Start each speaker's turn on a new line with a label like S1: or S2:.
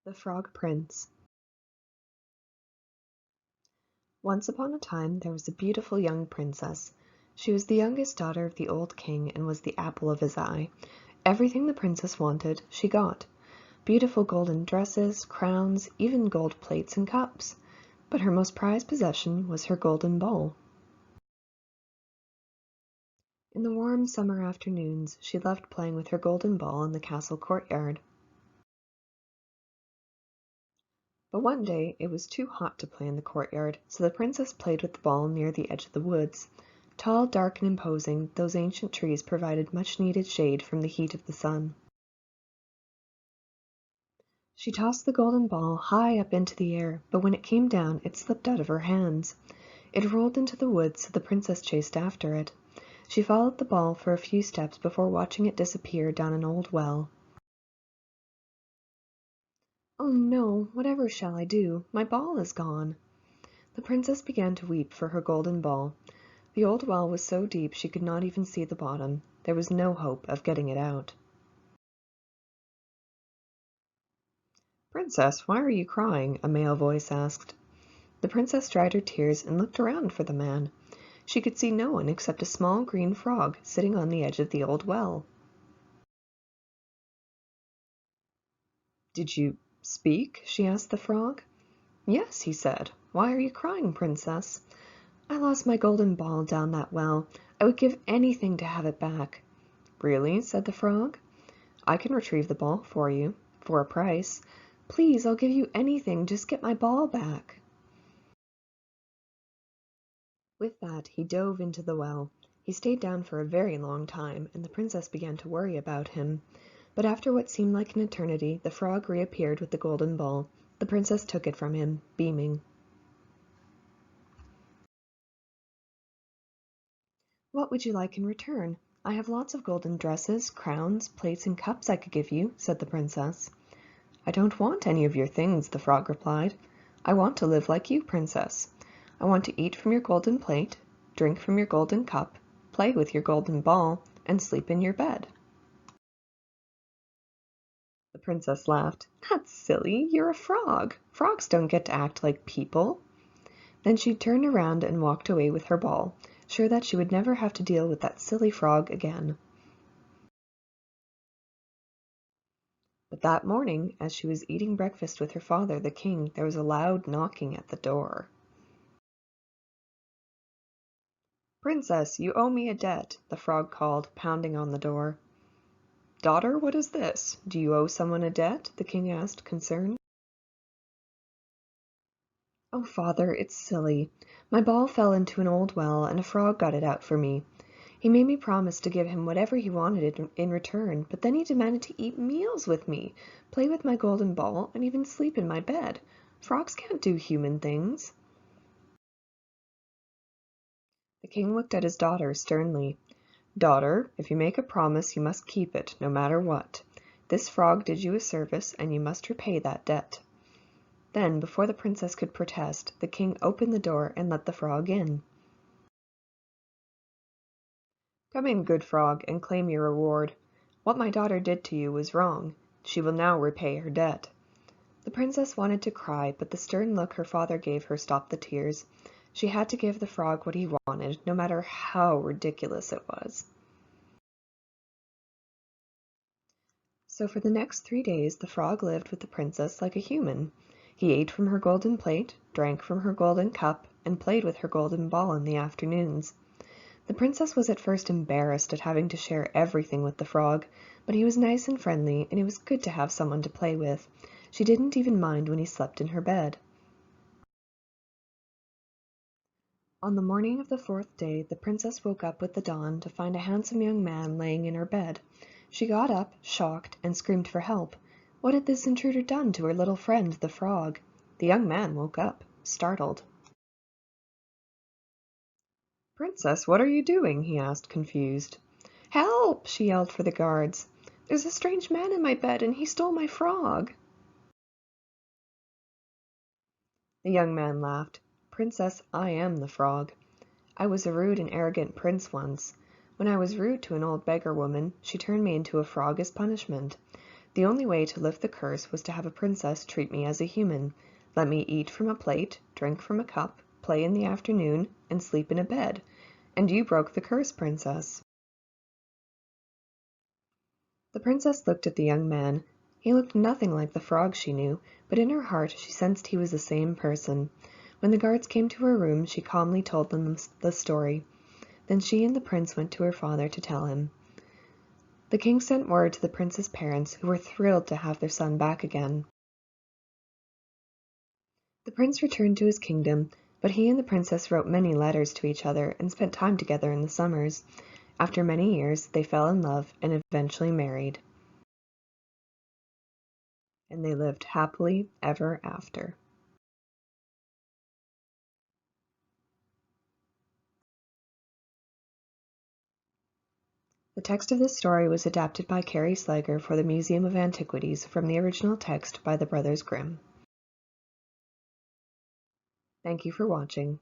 S1: The Frog Prince. Once upon a time there was a beautiful young princess. She was the youngest daughter of the old king and was the apple of his eye. Everything the princess wanted, she got. Beautiful golden dresses, crowns, even gold plates and cups. But her most prized possession was her golden ball. In the warm summer afternoons, she loved playing with her golden ball in the castle courtyard. But one day it was too hot to play in the courtyard, so the princess played with the ball near the edge of the woods. Tall, dark, and imposing, those ancient trees provided much-needed shade from the heat of the sun. She tossed the golden ball high up into the air, but when it came down it slipped out of her hands. It rolled into the woods, so the princess chased after it. She followed the ball for a few steps before watching it disappear down an old well. "Oh no, whatever shall I do? My ball is gone." The princess began to weep for her golden ball. The old well was so deep she could not even see the bottom. There was no hope of getting it out. "Princess, why are you crying?" a male voice asked. The princess dried her tears and looked around for the man. She could see no one except a small green frog sitting on the edge of the old well. "Did you speak?" she asked the frog. "Yes," he said. "Why are you crying, princess?" "I lost my golden ball down that well. I would give anything to have it back." "Really?" said the frog. "I can retrieve the ball for you, for a price. Please, I'll give you anything, just get my ball back." With that he dove into the well. He stayed down for a very long time, and the princess began to worry about him. But after what seemed like an eternity, the frog reappeared with the golden ball. The princess took it from him, beaming. "What would you like in return? I have lots of golden dresses, crowns, plates, and cups I could give you," said the princess. "I don't want any of your things," the frog replied. "I want to live like you, princess. I want to eat from your golden plate, drink from your golden cup, play with your golden ball, and sleep in your bed." The princess laughed. "That's silly. You're a frog. Frogs don't get to act like people." Then she turned around and walked away with her ball, sure that she would never have to deal with that silly frog again. But that morning, as she was eating breakfast with her father, the king, there was a loud knocking at the door. "Princess, you owe me a debt," the frog called, pounding on the door. "Daughter, what is this? Do you owe someone a debt?" the king asked, concerned. "Oh, father, it's silly. My ball fell into an old well, and a frog got it out for me. He made me promise to give him whatever he wanted in return, but then he demanded to eat meals with me, play with my golden ball, and even sleep in my bed. Frogs can't do human things." The king looked at his daughter sternly. "Daughter, if you make a promise you must keep it, no matter what. This frog did you a service, and you must repay that debt." Then, before the princess could protest, the king opened the door and let the frog in. "Come in, good frog, and claim your reward. What my daughter did to you was wrong. She will now repay her debt." The princess wanted to cry, but the stern look her father gave her stopped the tears. She had to give the frog what he wanted, no matter how ridiculous it was. So for the next 3 days the frog lived with the princess like a human. He ate from her golden plate, drank from her golden cup, and played with her golden ball in the afternoons. The princess was at first embarrassed at having to share everything with the frog, but he was nice and friendly, and it was good to have someone to play with. She didn't even mind when he slept in her bed. On the morning of the 4th day the princess woke up with the dawn to find a handsome young man laying in her bed. She got up, shocked, and screamed for help. What had this intruder done to her little friend, the frog? The young man woke up, startled. "Princess, what are you doing?" he asked, confused. "Help!" she yelled for the guards. "There's a strange man in my bed, and he stole my frog." The young man laughed. "Princess, I am the frog. I was a rude and arrogant prince once. When I was rude to an old beggar woman, she turned me into a frog as punishment. The only way to lift the curse was to have a princess treat me as a human, let me eat from a plate, drink from a cup, play in the afternoon, and sleep in a bed. And you broke the curse, Princess." The princess looked at the young man. He looked nothing like the frog she knew, but in her heart she sensed he was the same person. When the guards came to her room, she calmly told them the story. Then she and the prince went to her father to tell him. The king sent word to the prince's parents, who were thrilled to have their son back again. The prince returned to his kingdom, but he and the princess wrote many letters to each other and spent time together in the summers. After many years, they fell in love and eventually married. And they lived happily ever after. The text of this story was adapted by Carrie Slager for the Museum of Antiquities from the original text by the Brothers Grimm. Thank you for watching.